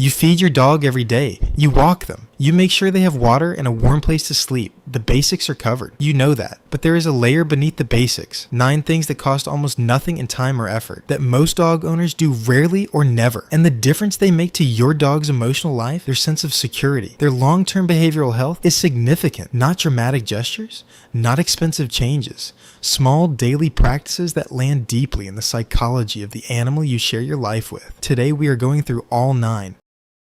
You feed your dog every day. You walk them. You make sure they have water and a warm place to sleep. The basics are covered. You know that. But there is a layer beneath the basics. 9 things that cost almost nothing in time or effort that most dog owners do rarely or never. And the difference they make to your dog's emotional life, their sense of security, their long-term behavioral health is significant. Not dramatic gestures, not expensive changes. Small daily practices that land deeply in the psychology of the animal you share your life with. Today we are going through all 9.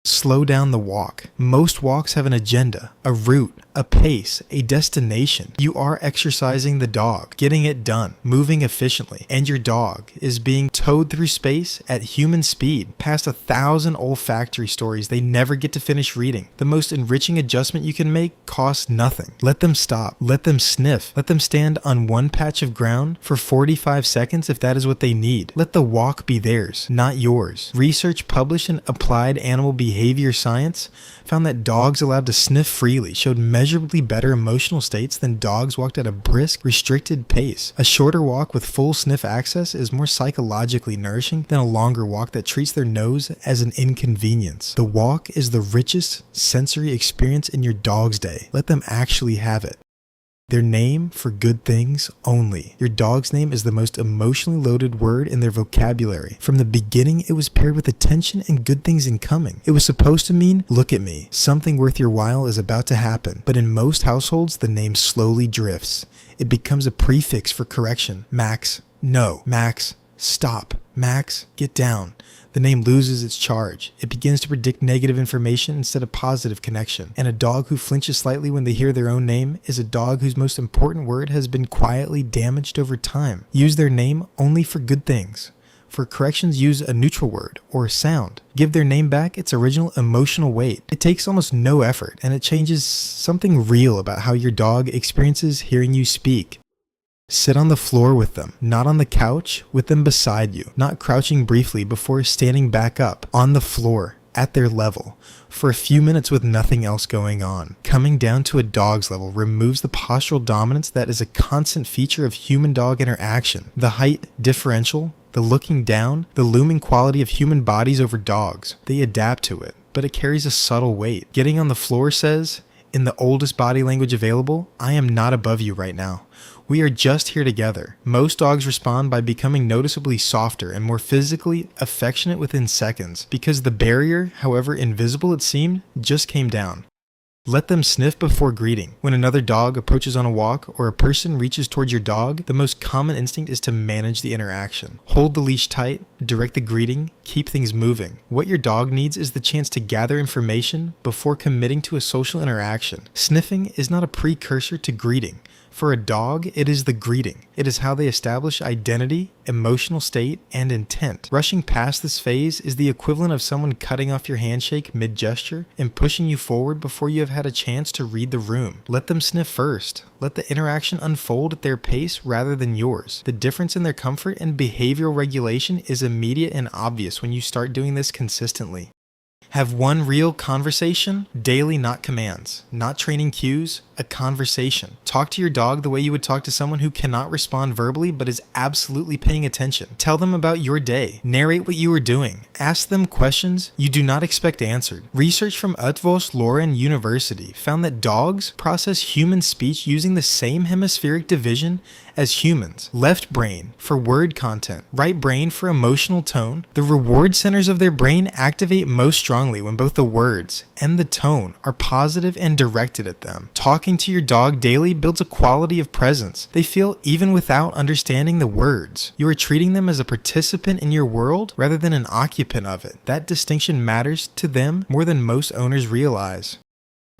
Slow down the walk. Most walks have an agenda, a route, a pace, a destination. You are exercising the dog, getting it done, moving efficiently, and your dog is being towed through space at human speed, past 1,000 olfactory stories they never get to finish reading. The most enriching adjustment you can make costs nothing. Let them stop, let them sniff, let them stand on one patch of ground for 45 seconds if that is what they need. Let the walk be theirs, not yours. Research published in Applied Animal Behavior Science found that dogs allowed to sniff freely showed measurably better emotional states than dogs walked at a brisk, restricted pace. A shorter walk with full sniff access is more psychologically nourishing than a longer walk that treats their nose as an inconvenience. The walk is the richest sensory experience in your dog's day. Let them actually have it. Their name for good things only. Your dog's name is the most emotionally loaded word in their vocabulary. From the beginning, it was paired with attention and good things incoming. It was supposed to mean, look at me, something worth your while is about to happen. But in most households, the name slowly drifts. It becomes a prefix for correction. Max, no. Max, stop. Max, get down. The name loses its charge. It begins to predict negative information instead of positive connection. And a dog who flinches slightly when they hear their own name is a dog whose most important word has been quietly damaged over time. Use their name only for good things. For corrections, use a neutral word or a sound. Give their name back its original emotional weight. It takes almost no effort, and it changes something real about how your dog experiences hearing you speak. Sit on the floor with them, not on the couch, with them beside you, not crouching briefly before standing back up, on the floor, at their level, for a few minutes with nothing else going on. Coming down to a dog's level removes the postural dominance that is a constant feature of human-dog interaction. The height differential, the looking down, the looming quality of human bodies over dogs. They adapt to it, but it carries a subtle weight. Getting on the floor says, in the oldest body language available, I am not above you right now. We are just here together. Most dogs respond by becoming noticeably softer and more physically affectionate within seconds, because the barrier, however invisible it seemed, just came down. Let them sniff before greeting. When another dog approaches on a walk or a person reaches towards your dog, the most common instinct is to manage the interaction. Hold the leash tight, direct the greeting, keep things moving. What your dog needs is the chance to gather information before committing to a social interaction. Sniffing is not a precursor to greeting. For a dog, it is the greeting. It is how they establish identity, emotional state, and intent. Rushing past this phase is the equivalent of someone cutting off your handshake mid-gesture and pushing you forward before you have had a chance to read the room. Let them sniff first. Let the interaction unfold at their pace rather than yours. The difference in their comfort and behavioral regulation is immediate and obvious when you start doing this consistently. Have one real conversation, daily, not commands, not training cues, a conversation. Talk to your dog the way you would talk to someone who cannot respond verbally but is absolutely paying attention. Tell them about your day. Narrate what you are doing. Ask them questions you do not expect answered. Research from Utrecht University found that dogs process human speech using the same hemispheric division as humans. Left brain for word content, right brain for emotional tone. The reward centers of their brain activate most strongly when both the words and the tone are positive and directed at them. Talking to your dog daily builds a quality of presence they feel even without understanding the words. You are treating them as a participant in your world rather than an occupant of it. That distinction matters to them more than most owners realize.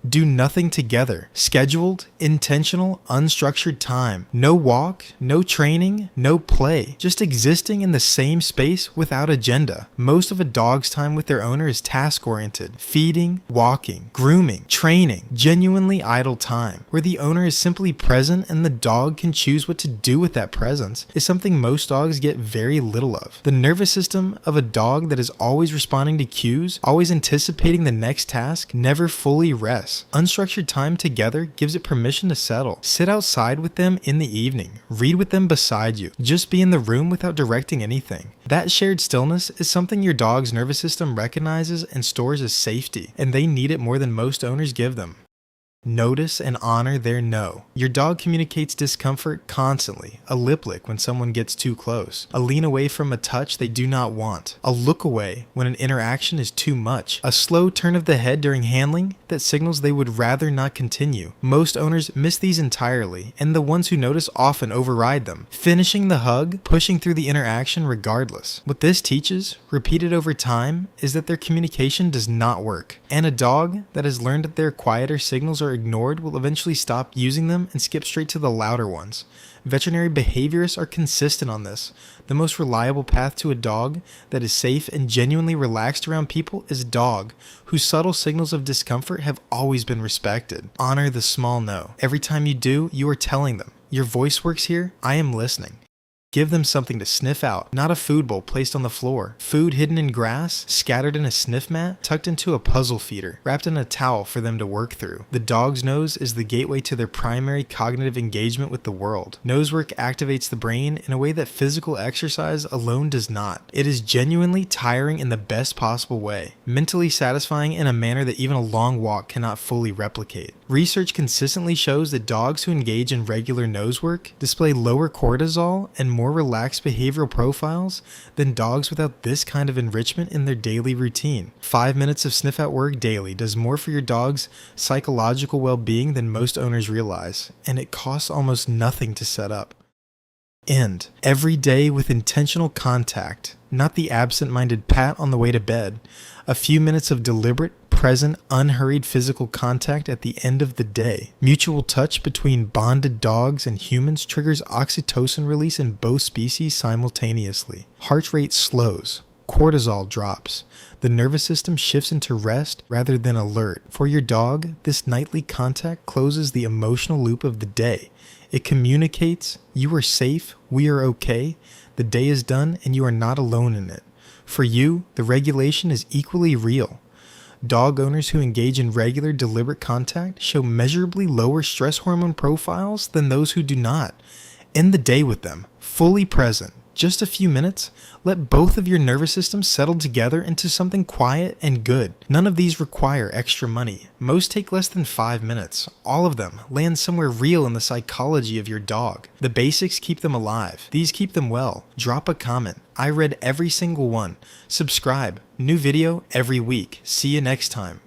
Do nothing together. Scheduled, intentional, unstructured time. No walk, no training, no play. Just existing in the same space without agenda. Most of a dog's time with their owner is task-oriented. Feeding, walking, grooming, training. Genuinely idle time, where the owner is simply present and the dog can choose what to do with that presence, is something most dogs get very little of. The nervous system of a dog that is always responding to cues, always anticipating the next task, never fully rests. this. Unstructured time together gives it permission to settle. Sit outside with them in the evening. Read with them beside you. Just be in the room without directing anything. That shared stillness is something your dog's nervous system recognizes and stores as safety, and they need it more than most owners give them. Notice and honor their no. Your dog communicates discomfort constantly. A lip lick when someone gets too close. A lean away from a touch they do not want. A look away when an interaction is too much. A slow turn of the head during handling that signals they would rather not continue. Most owners miss these entirely, and the ones who notice often override them, finishing the hug, pushing through the interaction regardless. What this teaches, repeated over time, is that their communication does not work, and a dog that has learned that their quieter signals are ignored will eventually stop using them and skip straight to the louder ones. Veterinary behaviorists are consistent on this. The most reliable path to a dog that is safe and genuinely relaxed around people is a dog whose subtle signals of discomfort have always been respected. Honor the small no. Every time you do, you are telling them, "Your voice works here, I am listening." Give them something to sniff out, not a food bowl placed on the floor. Food hidden in grass, scattered in a sniff mat, tucked into a puzzle feeder, wrapped in a towel for them to work through. The dog's nose is the gateway to their primary cognitive engagement with the world. Nose work activates the brain in a way that physical exercise alone does not. It is genuinely tiring in the best possible way, mentally satisfying in a manner that even a long walk cannot fully replicate. Research consistently shows that dogs who engage in regular nose work display lower cortisol and more relaxed behavioral profiles than dogs without this kind of enrichment in their daily routine. 5 minutes of sniff out work daily does more for your dog's psychological well-being than most owners realize, and it costs almost nothing to set up. End every day with intentional contact, not the absent-minded pat on the way to bed. A few minutes of deliberate, present, unhurried physical contact at the end of the day. Mutual touch between bonded dogs and humans triggers oxytocin release in both species simultaneously. Heart rate slows. Cortisol drops. The nervous system shifts into rest rather than alert. For your dog, this nightly contact closes the emotional loop of the day. It communicates, "You are safe, we are okay, the day is done, and you are not alone in it." For you, the regulation is equally real. Dog owners who engage in regular, deliberate contact show measurably lower stress hormone profiles than those who do not. End the day with them, fully present. Just a few minutes, let both of your nervous systems settle together into something quiet and good. None of these require extra money. Most take less than 5 minutes. All of them land somewhere real in the psychology of your dog. The basics keep them alive. These keep them well. Drop a comment. I read every single one. Subscribe. New video every week. See you next time.